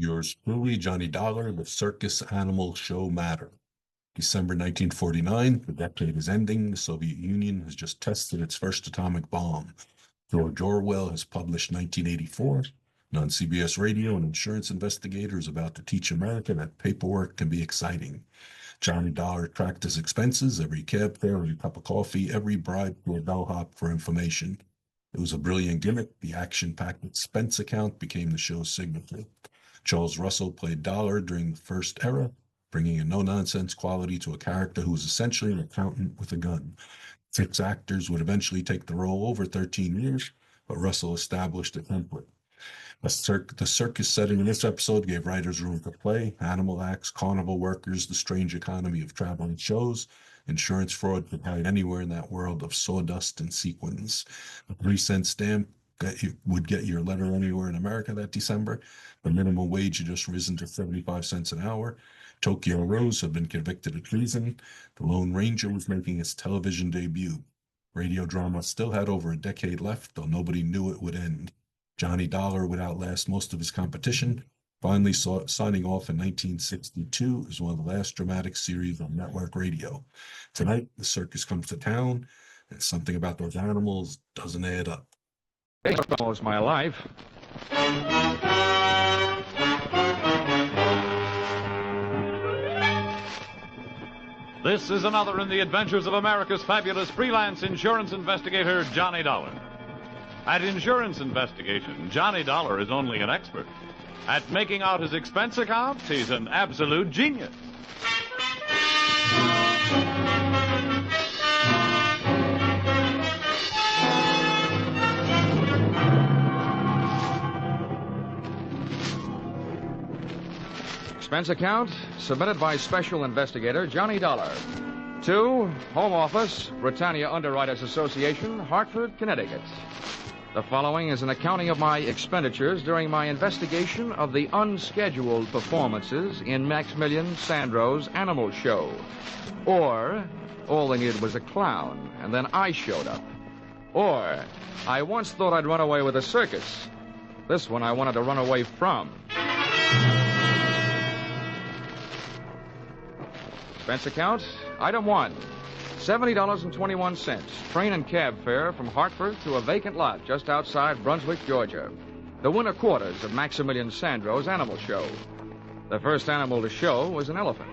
Yours truly, Johnny Dollar, the Circus Animal Show Matter. December 1949, the decade is ending. The Soviet Union has just tested its first atomic bomb. George Orwell has published 1984. And on CBS Radio, an insurance investigator is about to teach America that paperwork can be exciting. Johnny Dollar tracked his expenses, every cab fare, every cup of coffee, every bribe to a bellhop for information. It was a brilliant gimmick. The action-packed expense account became the show's signature. Charles Russell played Dollar during the first era, bringing a no-nonsense quality to a character who was essentially an accountant with a gun. 6 actors would eventually take the role over 13 years, but Russell established a template. The circus setting in this episode gave writers room to play. Animal acts, carnival workers, the strange economy of traveling shows. Insurance fraud could hide anywhere in that world of sawdust and sequins. A 3-cent stamp would get your letter anywhere in America that December. The minimum wage had just risen to 75 cents an hour. Tokyo Rose had been convicted of treason. The Lone Ranger was making its television debut. Radio drama still had over a decade left, though nobody knew it would end. Johnny Dollar would outlast most of his competition, finally signing off in 1962 as one of the last dramatic series on network radio. Tonight, the circus comes to town, and something about those animals doesn't add up. Almost my life. This is another in the adventures of America's fabulous freelance insurance investigator, Johnny Dollar. At Insurance Investigation, Johnny Dollar is only an expert. At making out his expense accounts, he's an absolute genius. Expense account submitted by Special Investigator Johnny Dollar. To Home Office, Britannia Underwriters Association, Hartford, Connecticut. The following is an accounting of my expenditures during my investigation of the unscheduled performances in Maximilian Sandro's Animal Show. Or, all they needed was a clown, and then I showed up. Or, I once thought I'd run away with a circus. This one I wanted to run away from. Expense account, item 1, $70.21, train and cab fare from Hartford to a vacant lot just outside Brunswick, Georgia. The winter quarters of Maximilian Sandro's Animal Show. The first animal to show was an elephant.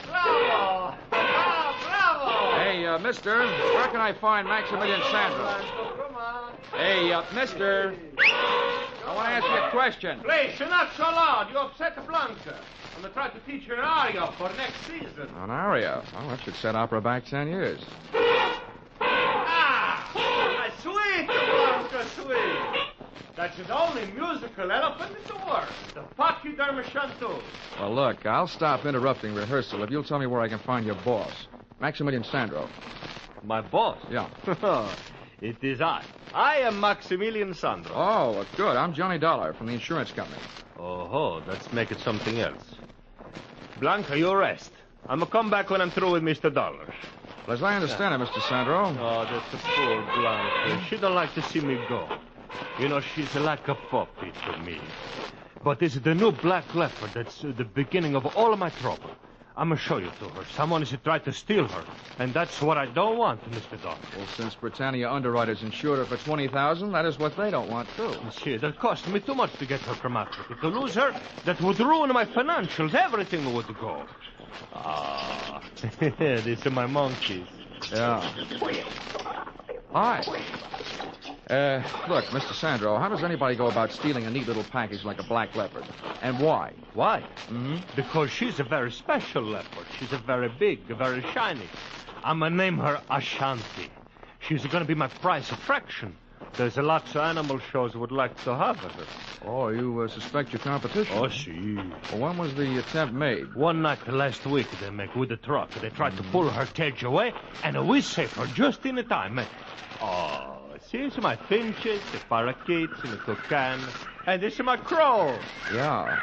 Bravo! Bravo! Hey, mister, where can I find Maximilian Sandro? Come on. Hey, mister, I want to ask you a question. Please, you're not so loud. You upset the Blanca. I'm going to try to teach you an aria for next season. An aria? Well, that should set opera back 10 years. Ah! Sweet, Blanca, sweet. That's the only musical elephant in the world. The Pachydermachantus. Well, look, I'll stop interrupting rehearsal if you'll tell me where I can find your boss, Maximilian Sandro. My boss? Yeah. It is I. I am Maximilian Sandro. Oh, good. I'm Johnny Dollar from the insurance company. Oh, let's make it something else. Blanca, you rest. I'm going to come back when I'm through with Mr. Dollar. Well, as I understand it, Mr. Sandro. Oh, that's a poor Blanca. She don't like to see me go. You know, she's like a puppy to me. But it's the new black leopard that's the beginning of all of my trouble. I'm going to show you to her. Someone is trying to steal her. And that's what I don't want, Mr. Dollar. Well, since Britannia Underwriters insured her for $20,000, that is what they don't want, too. Monsieur, that cost me too much to get her from Africa. To lose her, that would ruin my financials. Everything would go. Ah, these are my monkeys. Yeah. Hi. Look, Mr. Sandro, how does anybody go about stealing a neat little package like a black leopard? And why? Why? Mm-hmm. Because she's a very special leopard. She's a very big, very shiny. I'm going to name her Ashanti. She's going to be my prize attraction. There's a lot of animal shows would like to have her. Oh, you suspect your competition? Oh, see. Well, when was the attempt made? One night last week, they make with the truck. They tried to pull her cage away, and we saved her just in time. Oh, see, it's my finches, the parakeets, and the toucan, and this is my crow. Yeah.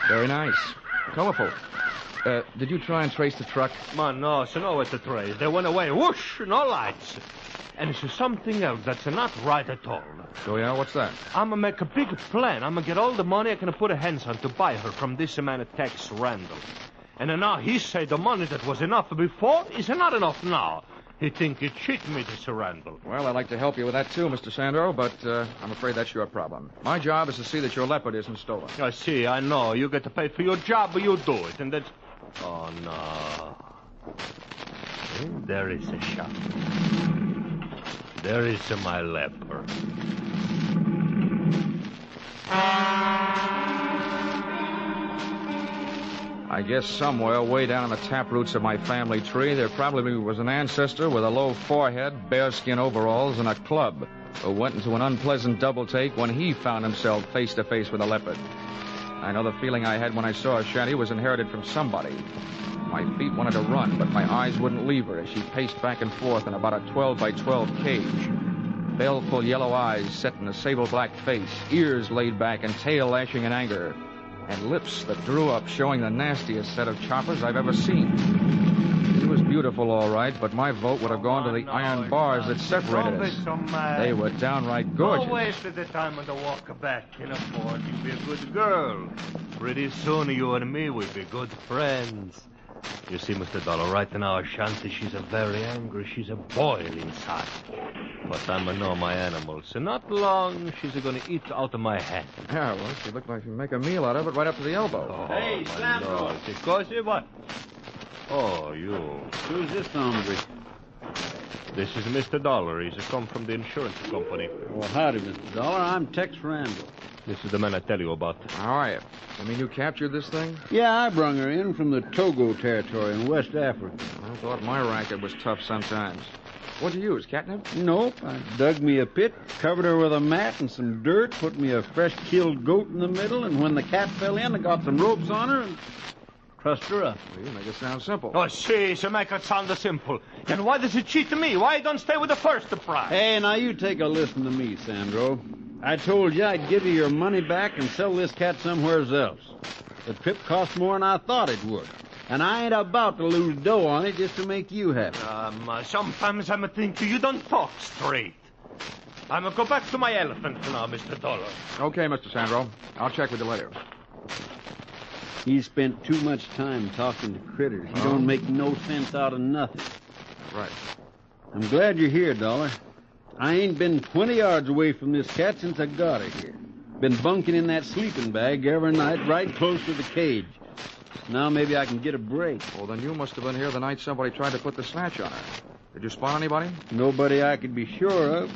Very nice. Colorful. Did you try and trace the truck? Man, no, so no, it's a trace. They went away, whoosh, no lights. And it's something else that's not right at all. Oh, yeah? What's that? I'm gonna make a big plan. I'm gonna get all the money I can put a hands on to buy her from this man, Tex Randall. And now he say the money that was enough before is not enough now. He think he cheat me, this Randall. Well, I'd like to help you with that, too, Mr. Sandro, but I'm afraid that's your problem. My job is to see that your leopard isn't stolen. I see, I know. You get to pay for your job, but you do it. And that's... Oh, no. There is a shot. There is my leopard. I guess somewhere way down in the taproots of my family tree, there probably was an ancestor with a low forehead, bearskin overalls, and a club who went into an unpleasant double take when he found himself face to face with a leopard. I know the feeling I had when I saw her shanty was inherited from somebody. My feet wanted to run, but my eyes wouldn't leave her as she paced back and forth in about a 12 by 12 cage. Baleful yellow eyes set in a sable-black face, ears laid back and tail lashing in anger, and lips that drew up showing the nastiest set of choppers I've ever seen. She was beautiful, all right, but my vote would have gone to the iron bars that separated us. They were downright gorgeous. Don't waste the time on the walk back in a fort. You be a good girl. Pretty soon you and me will be good friends. You see, Mr. Dollar, right now, Shanty, she's a very angry. She's a boil inside. But I'm a know my animals. And not long, she's going to eat out of my hand. Yeah, well, she looked like she'd make a meal out of it right up to the elbow. Oh, Hey, Sandro. Because what? Oh, you. Who's this hombre? This is Mr. Dollar. He's come from the insurance company. Well, howdy, Mr. Dollar. I'm Tex Randall. This is the man I tell you about. How are you? I mean, you captured this thing? Yeah, I brung her in from the Togo territory in West Africa. I thought my racket was tough sometimes. What'd you use, catnip? Nope. I dug me a pit, covered her with a mat and some dirt, put me a fresh-killed goat in the middle, and when the cat fell in, I got some ropes on her and trussed her up. Well, you make it sound simple. Oh, see, so make it sound simple. Then why does he cheat me? Why don't stay with the first prize? Hey, now you take a listen to me, Sandro. I told you I'd give you your money back and sell this cat somewhere else. The trip cost more than I thought it would. And I ain't about to lose dough on it just to make you happy. Sometimes I'm thinking you don't talk straight. I'm going to go back to my elephant now, Mr. Dollar. Okay, Mr. Sandro. I'll check with you later. He spent too much time talking to critters. He don't make no sense out of nothing. That's right. I'm glad you're here, Dollar. I ain't been 20 yards away from this cat since I got her here. Been bunking in that sleeping bag every night right close to the cage. Now maybe I can get a break. Well, then you must have been here the night somebody tried to put the snatch on her. Did you spot anybody? Nobody I could be sure of,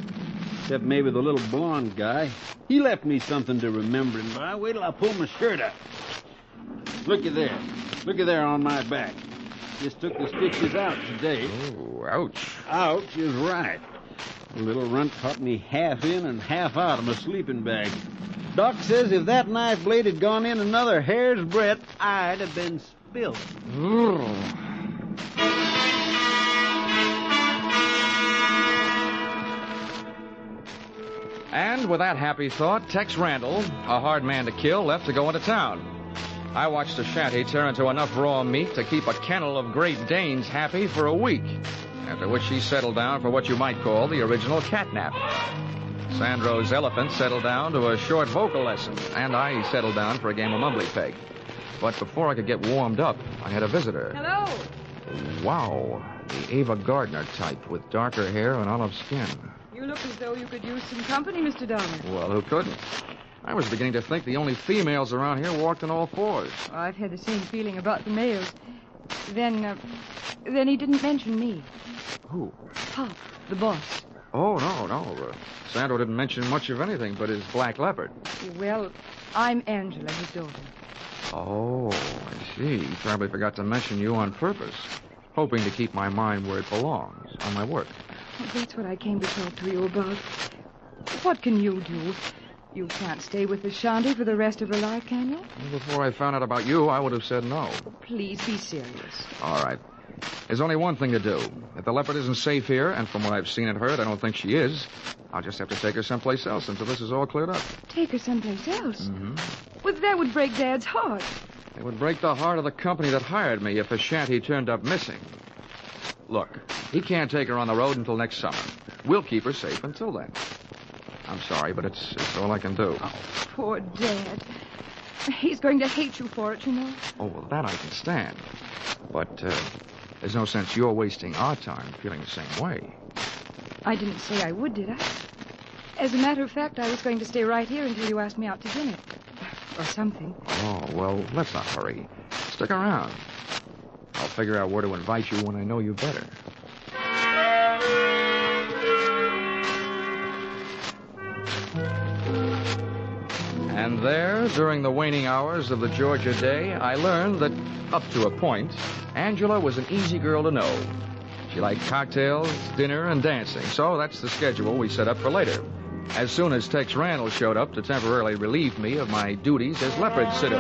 except maybe the little blonde guy. He left me something to remember him by. Wait till I pull my shirt up. Looky there. Looky there on my back. Just took the stitches out today. Oh, ouch. Ouch is right. The little runt caught me half in and half out of my sleeping bag. Doc says if that knife blade had gone in another hair's breadth, I'd have been spilled. And with that happy thought, Tex Randall, a hard man to kill, left to go into town. I watched the shanty tear into enough raw meat to keep a kennel of Great Danes happy for a week, after which she settled down for what you might call the original catnap. Sandro's elephant settled down to a short vocal lesson, and I settled down for a game of mumbly peg. But before I could get warmed up, I had a visitor. Hello. Wow, the Ava Gardner type with darker hair and olive skin. You look as though you could use some company, Mr. Dollar. Well, who couldn't? I was beginning to think the only females around here walked on all fours. I've had the same feeling about the males. Then he didn't mention me. Who? Pop, the boss. Oh, no. Sandro didn't mention much of anything but his black leopard. Well, I'm Angela, his daughter. Oh, I see. He probably forgot to mention you on purpose, hoping to keep my mind where it belongs, on my work. Well, that's what I came to talk to you about. What can you do? You can't stay with the shanty for the rest of her life, can you? Before I found out about you, I would have said no. Please be serious. All right. There's only one thing to do. If the leopard isn't safe here, and from what I've seen and heard, I don't think she is, I'll just have to take her someplace else until this is all cleared up. Take her someplace else? Mm-hmm. Well, that would break Dad's heart. It would break the heart of the company that hired me if a shanty turned up missing. Look, he can't take her on the road until next summer. We'll keep her safe until then. I'm sorry, but it's all I can do. Oh, poor Dad. He's going to hate you for it, you know. Oh, well, that I can stand. But there's no sense you're wasting our time feeling the same way. I didn't say I would, did I? As a matter of fact, I was going to stay right here until you asked me out to dinner. Or something. Oh, well, let's not hurry. Stick around. I'll figure out where to invite you when I know you better. And there, during the waning hours of the Georgia day, I learned that, up to a point, Angela was an easy girl to know. She liked cocktails, dinner, and dancing, so that's the schedule we set up for later. As soon as Tex Randall showed up to temporarily relieve me of my duties as leopard sitter.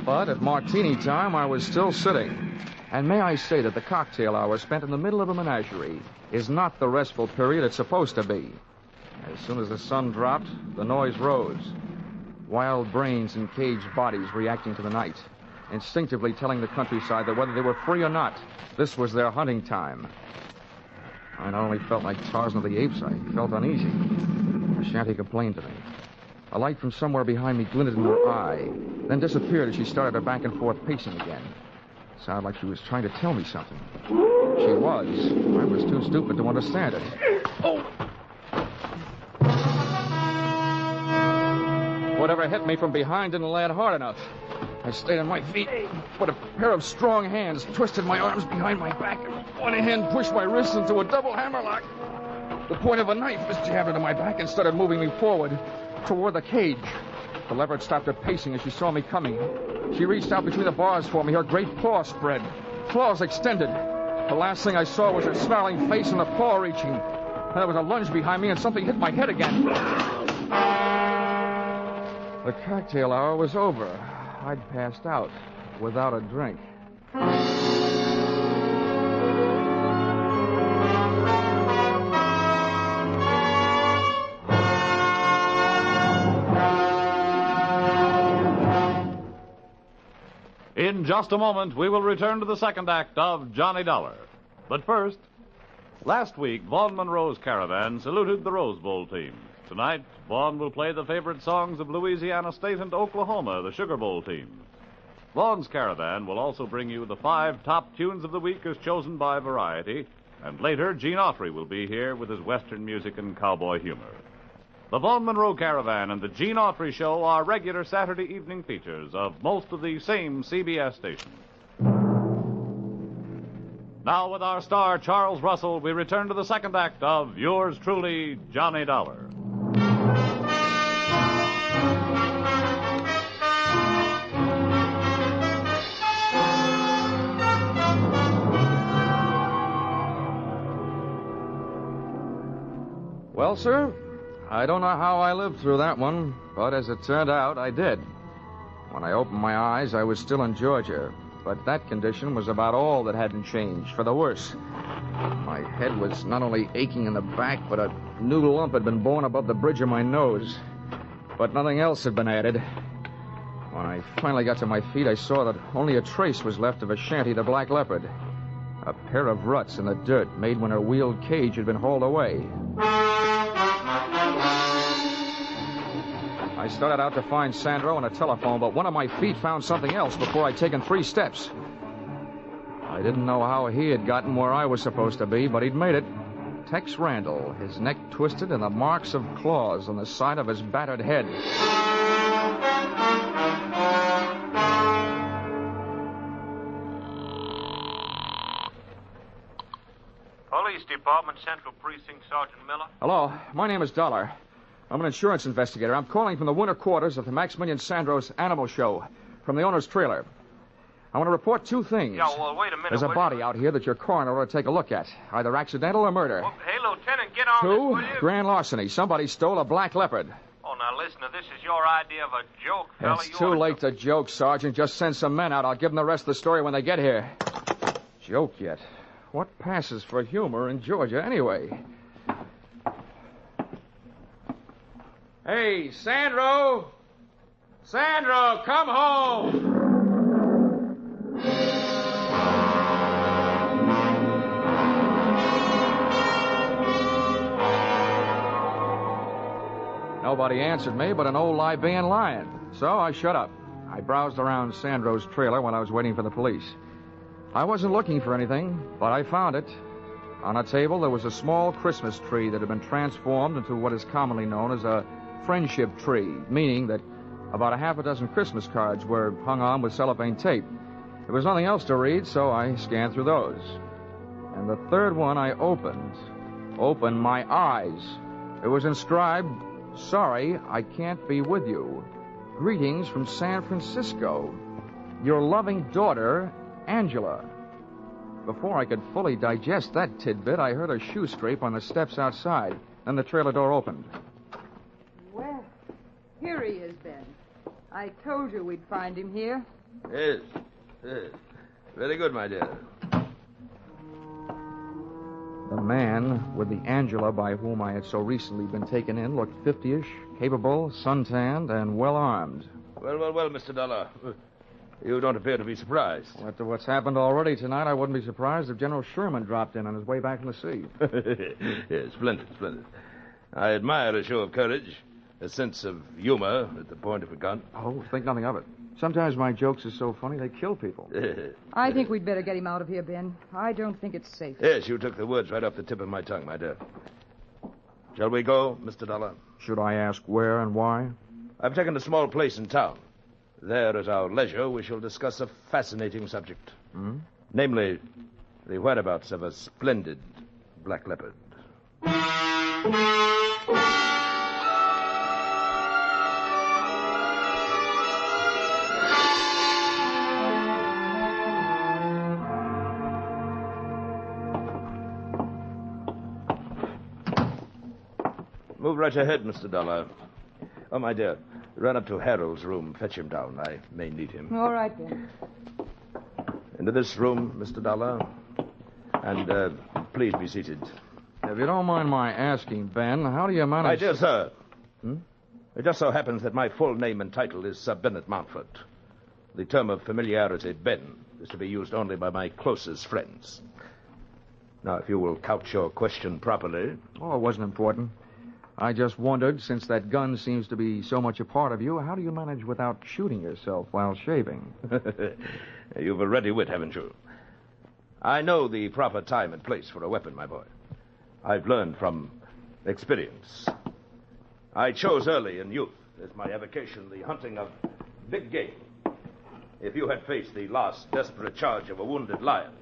But at martini time, I was still sitting. And may I say that the cocktail hour spent in the middle of a menagerie is not the restful period it's supposed to be. As soon as the sun dropped, the noise rose. Wild brains and caged bodies reacting to the night, instinctively telling the countryside that whether they were free or not, this was their hunting time. I not only felt like Tarzan of the Apes, I felt uneasy. The shanty complained to me. A light from somewhere behind me glinted in her eye, then disappeared as she started her back and forth pacing again. It sounded like she was trying to tell me something. She was. I was too stupid to understand it. Oh! Whatever hit me from behind didn't land hard enough. I stayed on my feet, but a pair of strong hands twisted my arms behind my back, and one hand pushed my wrists into a double hammerlock. The point of a knife was jabbed into my back and started moving me forward toward the cage. The leopard stopped her pacing as she saw me coming. She reached out between the bars for me, her great paw spread, claws extended. The last thing I saw was her snarling face and the paw reaching. Then there was a lunge behind me and something hit my head again. The cocktail hour was over. I'd passed out without a drink. In just a moment, we will return to the second act of Johnny Dollar. But first, last week, Vaughn Monroe's Caravan saluted the Rose Bowl team. Tonight, Vaughn will play the favorite songs of Louisiana State and Oklahoma, the Sugar Bowl teams. Vaughn's Caravan will also bring you the 5 top tunes of the week as chosen by Variety, and later, Gene Autry will be here with his Western music and cowboy humor. The Vaughn Monroe Caravan and the Gene Autry Show are regular Saturday evening features of most of the same CBS stations. Now, with our star, Charles Russell, we return to the second act of yours truly, Johnny Dollar. Well, sir, I don't know how I lived through that one, but as it turned out, I did. When I opened my eyes, I was still in Georgia, but that condition was about all that hadn't changed, for the worse. My head was not only aching in the back, but a new lump had been born above the bridge of my nose. But nothing else had been added. When I finally got to my feet, I saw that only a trace was left of a shanty, the Black Leopard. A pair of ruts in the dirt made when her wheeled cage had been hauled away. I started out to find Sandro and a telephone, but one of my feet found something else before I'd taken 3 steps. I didn't know how he had gotten where I was supposed to be, but he'd made it. Tex Randall, his neck twisted and the marks of claws on the side of his battered head. Police Department, Central Precinct, Sergeant Miller. Hello, my name is Dollar. I'm an insurance investigator. I'm calling from the winter quarters of the Maximilian Sandro's Animal Show, from the owner's trailer. I want to report 2 things. Yeah, well, wait a minute. There's a body out here that your coroner ought to take a look at, either accidental or murder. Well, hey, Lieutenant, get on 2, this, will you? grand larceny. Somebody stole a Black Leopard. Oh, now, listener, this is your idea of a joke, fella. It's too late to joke, Sergeant. Just send some men out. I'll give them the rest of the story when they get here. Joke yet? What passes for humor in Georgia, anyway? Hey, Sandro! Sandro, come home! Nobody answered me but an old Libyan lion. So I shut up. I browsed around Sandro's trailer while I was waiting for the police. I wasn't looking for anything, but I found it. On a table, there was a small Christmas tree that had been transformed into what is commonly known as a friendship tree, meaning that about a half a dozen Christmas cards were hung on with cellophane tape. There was nothing else to read, so I scanned through those. And the third one I opened my eyes. It was inscribed, "Sorry, I can't be with you. Greetings from San Francisco. Your loving daughter, Angela." Before I could fully digest that tidbit, I heard a shoe scrape on the steps outside. Then the trailer door opened. Well, here he is, Ben. I told you we'd find him here. Yes. Very good, my dear. The man with the Angela by whom I had so recently been taken in looked 50-ish, capable, suntanned, and well-armed. Well, Mr. Dollar. You don't appear to be surprised. After what's happened already tonight, I wouldn't be surprised if General Sherman dropped in on his way back from the sea. Yes, splendid. I admire a show of courage, a sense of humor at the point of a gun. Oh, think nothing of it. Sometimes my jokes are so funny they kill people. I think we'd better get him out of here, Ben. I don't think it's safe. Yes, you took the words right off the tip of my tongue, my dear. Shall we go, Mr. Dollar? Should I ask where and why? I've taken a small place in town. There, at our leisure, we shall discuss a fascinating subject. Namely, the whereabouts of a splendid black leopard. Move right ahead, Mr. Dollar. Oh, my dear, run up to Harold's room. Fetch him down. I may need him. All right, Ben. Into this room, Mr. Dollar. And please be seated. If you don't mind my asking, Ben, how do you manage... My dear sir, it just so happens that my full name and title is Sir Bennet Mountfort. The term of familiarity, Ben, is to be used only by my closest friends. Now, if you will couch your question properly... Oh, it wasn't important. I just wondered, since that gun seems to be so much a part of you, how do you manage without shooting yourself while shaving? You've a ready wit, haven't you? I know the proper time and place for a weapon, my boy. I've learned from experience. I chose early in youth as my avocation the hunting of big game. If you had faced the last desperate charge of a wounded lion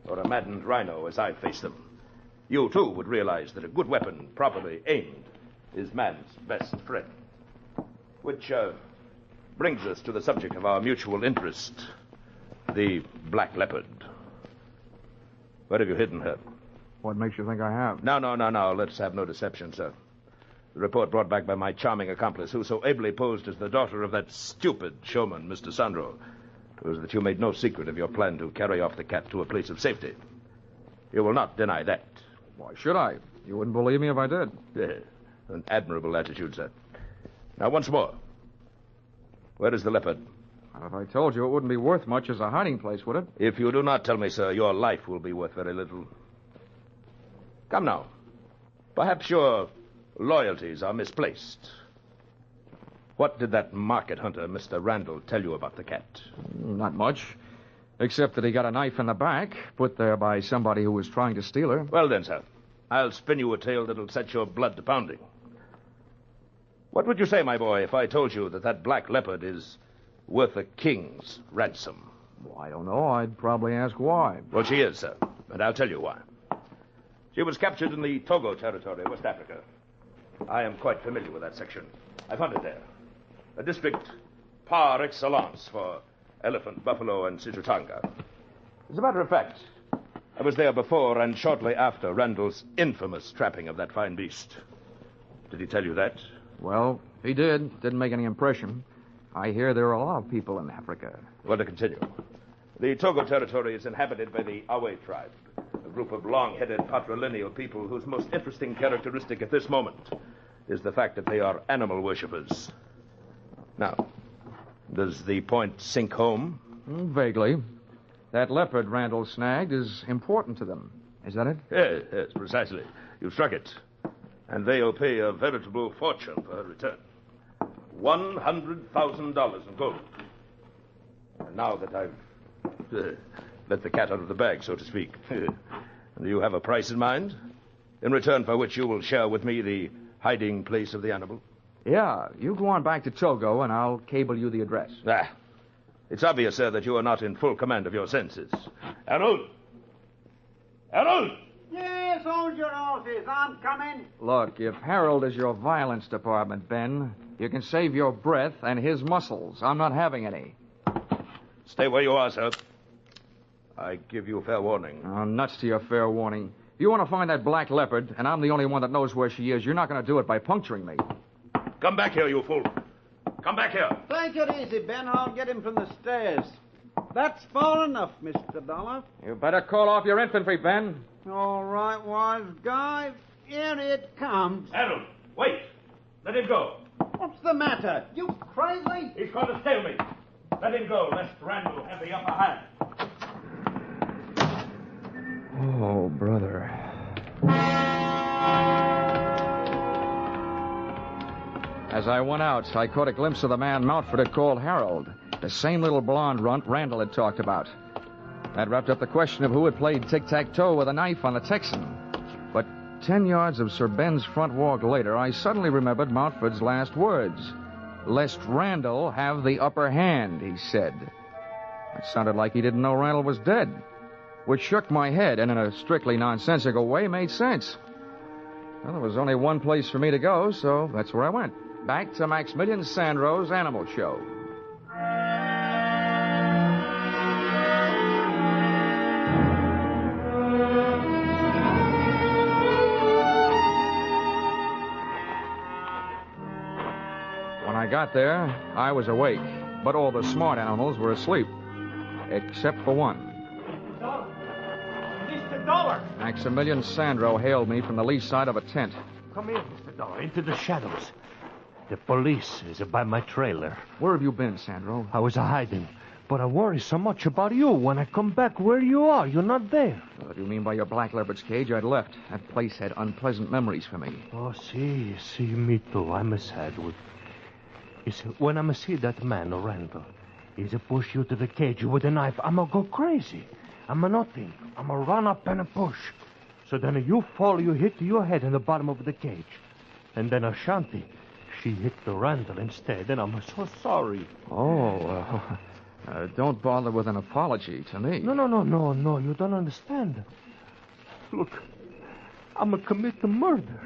or a maddened rhino as I faced them, you, too, would realize that a good weapon, properly aimed, is man's best friend. Which brings us to the subject of our mutual interest, the black leopard. Where have you hidden her? What makes you think I have? No. Let's have no deception, sir. The report brought back by my charming accomplice, who so ably posed as the daughter of that stupid showman, Mr. Sandro, was that you made no secret of your plan to carry off the cat to a place of safety. You will not deny that. Why should I? You wouldn't believe me if I did. Yeah, an admirable attitude, sir. Now, once more. Where is the leopard? Well, if I told you, it wouldn't be worth much as a hiding place, would it? If you do not tell me, sir, your life will be worth very little. Come now. Perhaps your loyalties are misplaced. What did that market hunter, Mr. Randall, tell you about the cat? Not much. Except that he got a knife in the back, put there by somebody who was trying to steal her. Well, then, sir, I'll spin you a tale that'll set your blood to pounding. What would you say, my boy, if I told you that black leopard is worth a king's ransom? Well, I don't know. I'd probably ask why. Well, she is, sir, and I'll tell you why. She was captured in the Togo territory, West Africa. I am quite familiar with that section. I've hunted there. A district par excellence for elephant, buffalo, and Situtanga. As a matter of fact, I was there before and shortly after Randall's infamous trapping of that fine beast. Did he tell you that? Well, He did. Didn't make any impression. I hear there are a lot of people in Africa. Well, to continue. The Togo territory is inhabited by the Awe tribe, a group of long-headed patrilineal people whose most interesting characteristic at this moment is the fact that they are animal worshippers. Now, does the point sink home? Vaguely. That leopard Randall snagged is important to them. Is that it? Yes, precisely. You struck it. And they'll pay a veritable fortune for her return. $100,000 in gold. And now that I've let the cat out of the bag, so to speak, do you have a price in mind? In return for which you will share with me the hiding place of the animal? Yeah, you go on back to Togo, and I'll cable you the address. It's obvious, sir, that you are not in full command of your senses. Harold! Harold! Yes, hold your horses. I'm coming. Look, if Harold is your violence department, Ben, you can save your breath and his muscles. I'm not having any. Stay where you are, sir. I give you fair warning. Oh, nuts to your fair warning. If you want to find that black leopard, and I'm the only one that knows where she is, you're not going to do it by puncturing me. Come back here, you fool. Come back here. Take it easy, Ben. I'll get him from the stairs. That's far enough, Mr. Dollar. You better call off your infantry, Ben. All right, wise guy. Here it comes. Harold, wait. Let him go. What's the matter? You crazy? He's going to stale me. Let him go, lest Randall have the upper hand. Oh, brother. As I went out, I caught a glimpse of the man Mountford had called Harold, the same little blonde runt Randall had talked about. That wrapped up the question of who had played tic-tac-toe with a knife on the Texan. But 10 yards of Sir Ben's front walk later, I suddenly remembered Mountford's last words. "Lest Randall have the upper hand," he said. It sounded like he didn't know Randall was dead, which shook my head and in a strictly nonsensical way made sense. Well, there was only one place for me to go, so that's where I went. Back to Maximilian Sandro's Animal Show. When I got there, I was awake, but all the smart animals were asleep, except for one. Mr. Dollar! Maximilian Sandro hailed me from the lee side of a tent. Come here, Mr. Dollar, into the shadows. The police is by my trailer. Where have you been, Sandro? I was hiding, but I worry so much about you. When I come back, where you are? You're not there. What do you mean by your black leopard's cage? I'd left. That place had unpleasant memories for me. Oh, see, me too. I'm sad with... You see, when I see that man, Randall, he's a push you to the cage with a knife, I'ma go crazy. I'ma nothing. I'ma run up and a push. So then you fall, you hit your head in the bottom of the cage. And then Ashanti, she hit the Randall instead, and I'm so sorry. Oh, don't bother with an apology to me. No, you don't understand. Look, I'ma commit the murder.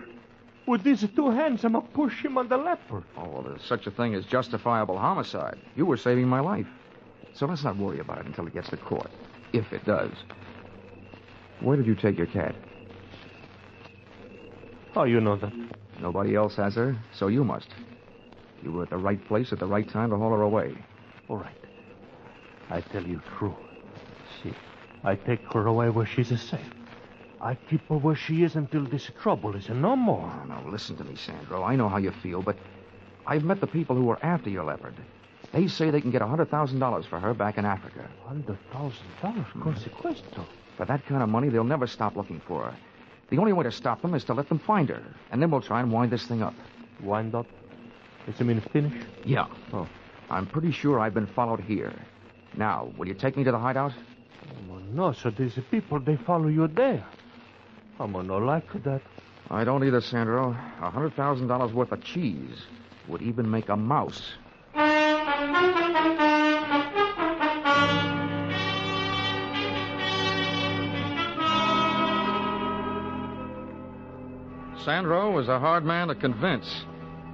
With these two hands, I'ma push him on the leopard. Oh, well, there's such a thing as justifiable homicide. You were saving my life. So let's not worry about it until it gets to court. If it does. Where did you take your cat? How you know that? Nobody else has her, so you must. You were at the right place at the right time to haul her away. All right. I tell you true. See, I take her away where she's safe. I keep her where she is until this trouble is no more. Oh, now, listen to me, Sandro. I know how you feel, but I've met the people who were after your leopard. They say they can get $100,000 for her back in Africa. $100,000? Consequesto. For that kind of money, they'll never stop looking for her. The only way to stop them is to let them find her, and then we'll try and wind this thing up. Wind up? Does it mean finish? Yeah. Oh. I'm pretty sure I've been followed here. Now, will you take me to the hideout? Oh, no, so these people, they follow you there. I'm not like that. I don't either, Sandro. $100,000 worth of cheese would even make a mouse. Sandro was a hard man to convince.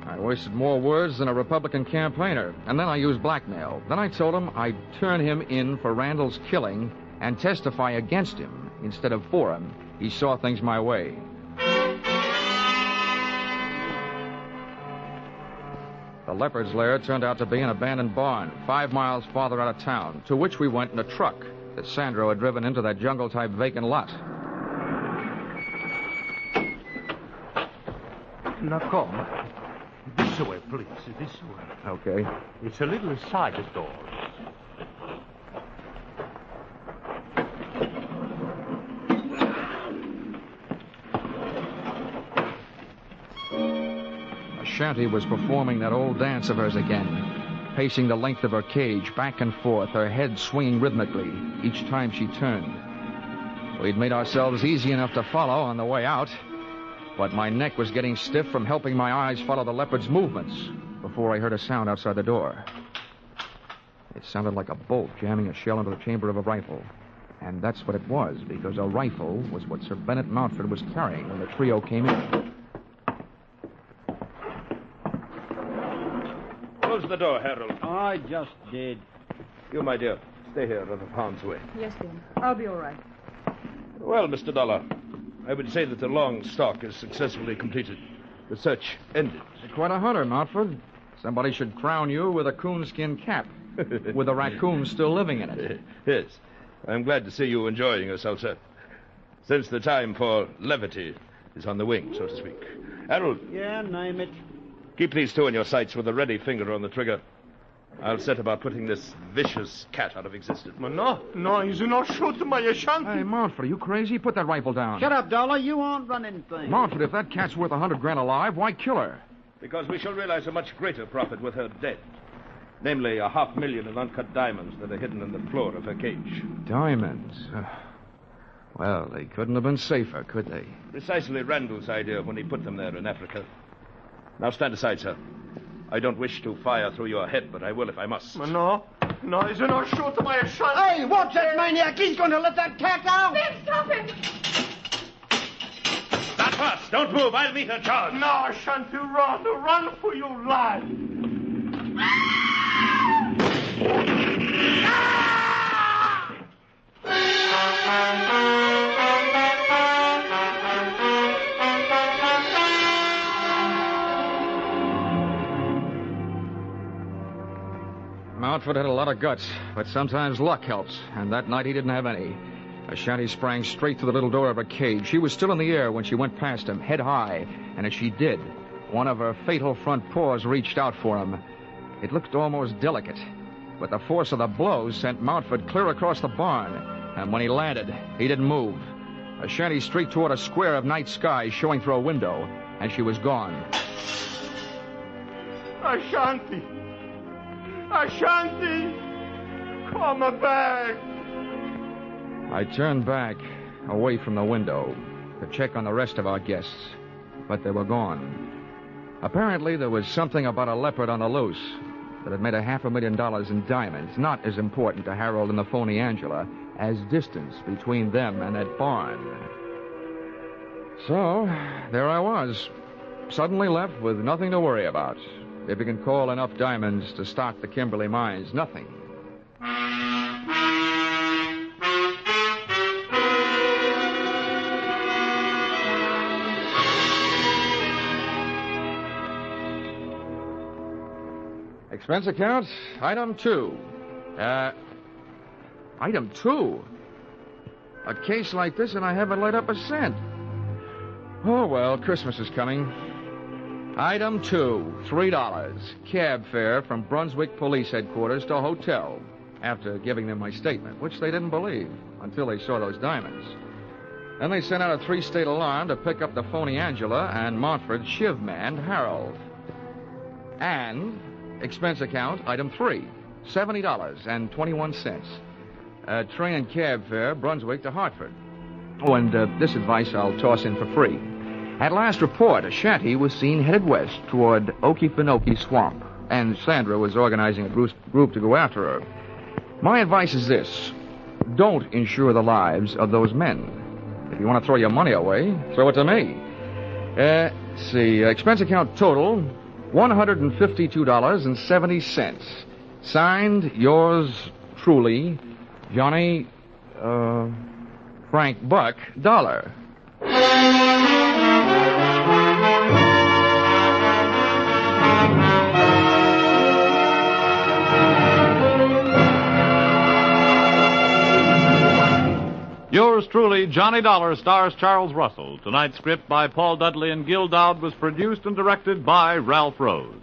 I wasted more words than a Republican campaigner, and then I used blackmail. Then I told him I'd turn him in for Randall's killing and testify against him instead of for him. He saw things my way. The leopard's lair turned out to be an abandoned barn 5 miles farther out of town, to which we went in a truck that Sandro had driven into that jungle-type vacant lot. Now, come. This way, please. This way. Okay. It's a little side door. Shanty was performing that old dance of hers again, pacing the length of her cage back and forth, her head swinging rhythmically each time she turned. We'd made ourselves easy enough to follow on the way out, but my neck was getting stiff from helping my eyes follow the leopard's movements before I heard a sound outside the door. It sounded like a bolt jamming a shell into the chamber of a rifle. And that's what it was, because a rifle was what Sir Bennett Mountford was carrying when the trio came in. Close the door, Harold. I just did. You, my dear, stay here out of harm's way. Yes, Ben. I'll be all right. Well, Mr. Dollar, I would say that the long stalk is successfully completed. The search ended. You're quite a hunter, Mountford. Somebody should crown you with a coonskin cap, with a raccoon still living in it. Yes. I'm glad to see you enjoying yourself, sir. Since the time for levity is on the wing, so to speak. Harold. Yeah, name it. Keep these two in your sights with a ready finger on the trigger. I'll set about putting this vicious cat out of existence. No, he's not shooting my Ashanti. Hey, Mountford, are you crazy? Put that rifle down. Shut up, Dollar. You aren't running things. Mountford, if that cat's worth $100,000 alive, why kill her? Because we shall realize a much greater profit with her dead. Namely, $500,000 in uncut diamonds that are hidden in the floor of her cage. Diamonds? Well, they couldn't have been safer, could they? Precisely Randall's idea when he put them there in Africa. Now stand aside, sir. I don't wish to fire through your head, but I will if I must. No, he's not shooting my Ashanti. Hey, watch that maniac. He's going to let that cat out. Ben, stop him! Not fast. Don't move. I'll meet her charge. No, Ashanti, run for your life. Mountford had a lot of guts, but sometimes luck helps, and that night he didn't have any. Ashanti sprang straight through the little door of her cage. She was still in the air when she went past him, head high, and as she did, one of her fatal front paws reached out for him. It looked almost delicate, but the force of the blows sent Mountford clear across the barn, and when he landed, he didn't move. Ashanti streaked toward a square of night sky showing through a window, and she was gone. Ashanti, come back. I turned back, away from the window, to check on the rest of our guests, but they were gone. Apparently, there was something about a leopard on the loose that had made $500,000 in diamonds not as important to Harold and the phony Angela as distance between them and that barn. So, there I was, suddenly left with nothing to worry about. If you can call enough diamonds to stock the Kimberley mines, nothing. Expense account, item 2. Item 2? A case like this and I haven't laid up a cent. Oh, well, Christmas is coming. Item 2, $3. Cab fare from Brunswick Police Headquarters to hotel, after giving them my statement, which they didn't believe until they saw those diamonds. Then they sent out a 3-state alarm to pick up the phony Angela and Montford's shiv man, Harold. And expense account, item 3, $70.21. Train and cab fare, Brunswick to Hartford. Oh, and this advice I'll toss in for free. At last report, Ashanti was seen headed west toward Okefenokee Swamp, and Sandra was organizing a group to go after her. My advice is this: don't insure the lives of those men. If you want to throw your money away, throw it to me. Let's see, expense account total, $152.70. Signed, yours truly, Johnny, Frank Buck Dollar. Yours truly, Johnny Dollar, stars Charles Russell. Tonight's script by Paul Dudley and Gil Dowd was produced and directed by Ralph Rose.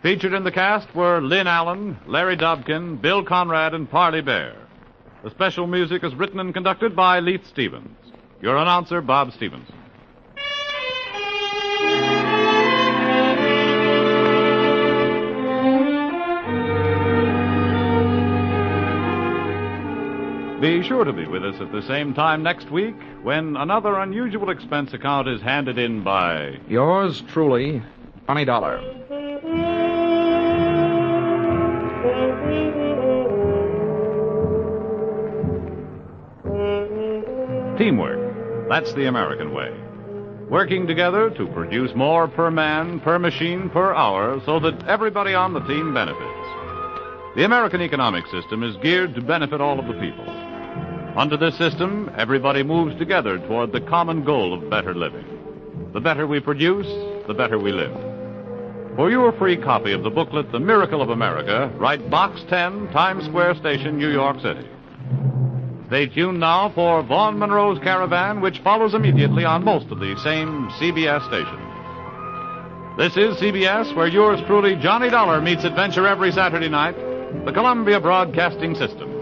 Featured in the cast were Lynn Allen, Larry Dobkin, Bill Conrad, and Parley Bear. The special music is written and conducted by Leith Stevens. Your announcer, Bob Stevenson. Be sure to be with us at the same time next week when another unusual expense account is handed in by Yours truly, Johnny Dollar. Teamwork. That's the American way. Working together to produce more per man, per machine, per hour so that everybody on the team benefits. The American economic system is geared to benefit all of the people. Under this system, everybody moves together toward the common goal of better living. The better we produce, the better we live. For your free copy of the booklet, The Miracle of America, write Box 10, Times Square Station, New York City. Stay tuned now for Vaughn Monroe's Caravan, which follows immediately on most of the same CBS stations. This is CBS, where yours truly, Johnny Dollar, meets adventure every Saturday night, the Columbia Broadcasting System.